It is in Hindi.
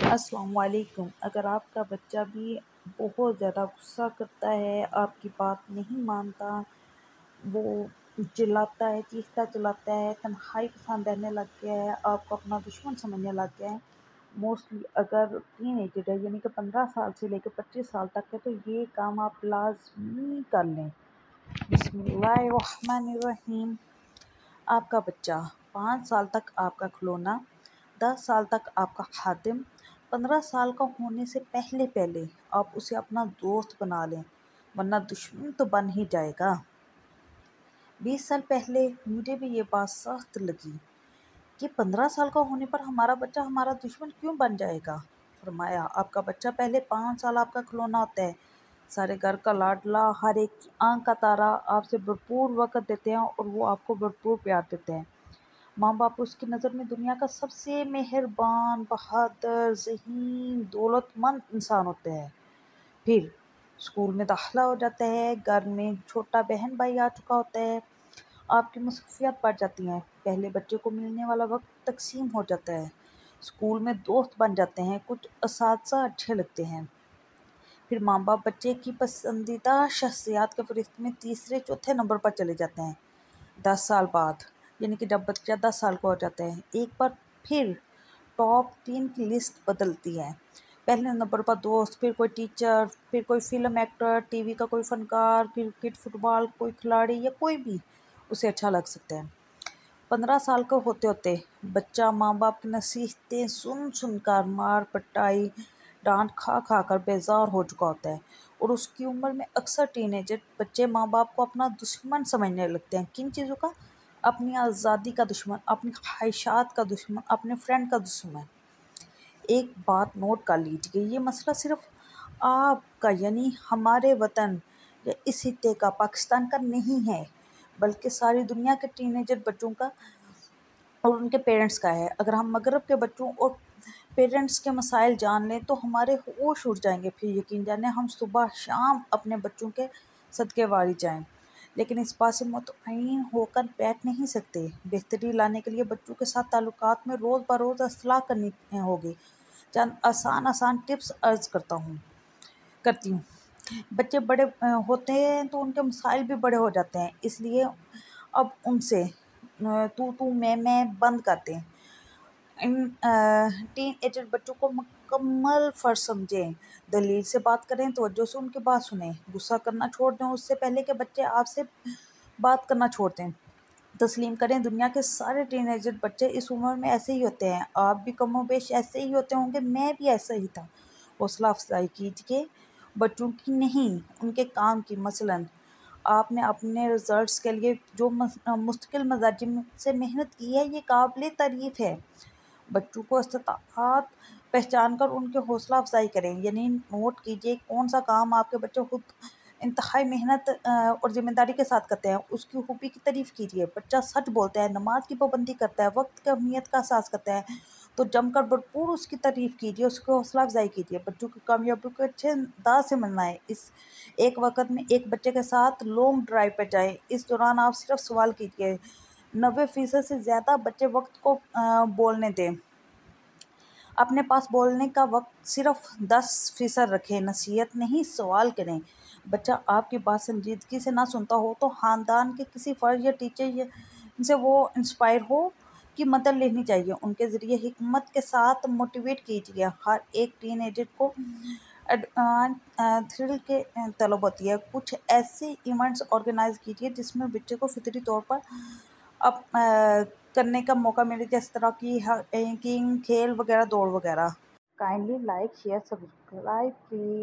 अस्सलाम वालेकुम। अगर आपका बच्चा भी बहुत ज़्यादा गुस्सा करता है, आपकी बात नहीं मानता, वो चिल्लाता है, चीखता चिल्लाता है, तन्हाई पसंद रहने लग गया है, आपको अपना दुश्मन समझने लग गया है, मोस्टली अगर टीनेजर है यानी कि 15 साल से लेकर 25 साल तक है, तो ये काम आप लाज़मी कर लें। बिस्मिल्लाहिर्रहमानिर्रहीम। आपका बच्चा 5 साल तक आपका खिलौना, 10 साल तक आपका खादिम, 15 साल का होने से पहले पहले आप उसे अपना दोस्त बना लें, वरना दुश्मन तो बन ही जाएगा। 20 साल पहले मुझे भी ये बात सख्त लगी कि 15 साल का होने पर हमारा बच्चा हमारा दुश्मन क्यों बन जाएगा। फरमाया, आपका बच्चा पहले 5 साल आपका खिलौना होता है, सारे घर का लाडला, हर एक की आंख का तारा, आपसे भरपूर वक़्त देते हैं और वो आपको भरपूर प्यार देते हैं। माँ-बाप उसकी नज़र में दुनिया का सबसे मेहरबान, बहादुर, ज़हीन, दौलतमंद इंसान होते हैं। फिर स्कूल में दाखिला हो जाता है, घर में छोटा बहन-भाई आ चुका होता है, आपकी मसरूफ़ियत बढ़ जाती हैं, पहले बच्चे को मिलने वाला वक़्त तक़सीम हो जाता है, स्कूल में दोस्त बन जाते हैं, कुछ असातिज़ा अच्छे लगते हैं। फिर माँ-बाप बच्चे की पसंदीदा शख़्सियत के फ़हरिस्त में तीसरे चौथे नंबर पर चले जाते हैं। 10 साल बाद यानी कि जब बच्चा 10 साल का हो जाता है, एक बार फिर टॉप 3 की लिस्ट बदलती है। पहले नंबर पर दोस्त, फिर कोई टीचर, फिर कोई फ़िल्म एक्टर, टीवी का कोई फ़नकार, क्रिकेट, फुटबॉल, कोई खिलाड़ी या कोई भी उसे अच्छा लग सकता है। 15 साल का होते-होते बच्चा माँ-बाप की नसीहतें सुन-सुन कर, मार पिटाई, डाँट खा-खा कर बेज़ार हो चुका होता है और उसकी उम्र में अक्सर टीनेजर बच्चे माँ-बाप को अपना दुश्मन समझने लगते हैं। किन चीज़ों का? अपनी आज़ादी का दुश्मन, अपनी ख़्वाहिशात का दुश्मन, अपने फ्रेंड का दुश्मन। एक बात नोट कर लीजिए, ये मसला सिर्फ़ आपका यानी हमारे वतन या इस खित्ते का, पाकिस्तान का नहीं है, बल्कि सारी दुनिया के टीनेजर बच्चों का और उनके पेरेंट्स का है। अगर हम मगरब के बच्चों और पेरेंट्स के मसाइल जान लें तो हमारे होश उड़ जाएंगे। फिर यकीन जाने हम सुबह शाम अपने बच्चों के सदक़े वारी जाएं, लेकिन इस बात से मुतमईन होकर बैठ नहीं सकते। बेहतरी लाने के लिए बच्चों के साथ ताल्लुकात में रोज़ बरोज़ असलाह करनी होगी। चंद आसान टिप्स अर्ज़ करती हूँ। बच्चे बड़े होते हैं तो उनके मसाइल भी बड़े हो जाते हैं, इसलिए अब उनसे तू मैं बंद कर दें। इन टीनएजर बच्चों को मुकम्मल फ़र्ज समझें, दलील से बात करें, तवज्जो से उनकी बात सुनें, गुस्सा करना छोड़ दें उससे पहले कि बच्चे आपसे बात करना छोड़ दें। तस्लीम करें, दुनिया के सारे टीनेजर बच्चे इस उम्र में ऐसे ही होते हैं, आप भी कमोबेश ऐसे ही होते होंगे, मैं भी ऐसा ही था। हौसला अफ़ज़ाई कीजिए, बच्चों की नहीं उनके काम की। मसलन आपने अपने रिज़ल्ट्स के लिए जो मुस्तकिल मज़ाजिम से मेहनत की है, ये काबिल तारीफ़ है। बच्चों को इस्तिताअत पहचान कर उनकी हौसला अफ़ज़ाई करें, यानी नोट कीजिए कौन सा काम आपके बच्चे खुद इंतहाई मेहनत और ज़िम्मेदारी के साथ करते हैं, उसकी खूबी की तारीफ़ कीजिए। बच्चा सच बोलता है, नमाज की पाबंदी करता है, वक्त की अहमियत का एहसास करता है, तो जमकर भरपूर उसकी तारीफ़ कीजिए, उसकी हौसला अफ़ज़ाई कीजिए। बच्चों की कामयाबियों को अच्छे अंदाज से मनाएं। इस एक वक्त में एक बच्चे के साथ लॉन्ग ड्राइव पर जाएं, इस दौरान आप सिर्फ सवाल कीजिए। 90% से ज़्यादा बच्चे वक्त को बोलने दें। अपने पास बोलने का वक्त सिर्फ 10% रखें, नसीहत नहीं सवाल करें। बच्चा आपकी बात संजीदगी से ना सुनता हो तो ख़ानदान के किसी फ़र्द या टीचर से वो इंस्पायर हो की मदद लेनी चाहिए, उनके ज़रिए हिकमत के साथ मोटिवेट कीजिए। हर एक टीनेजर को थ्रिल के तलब होती है। कुछ ऐसे इवेंट्स ऑर्गेनाइज़ कीजिए जिसमें बच्चे को फितरी तौर पर अब करने का मौका मिले, जिस तरह की हाइकिंग, खेल वगैरह, दौड़ वगैरह। Kindly like, share, subscribe please.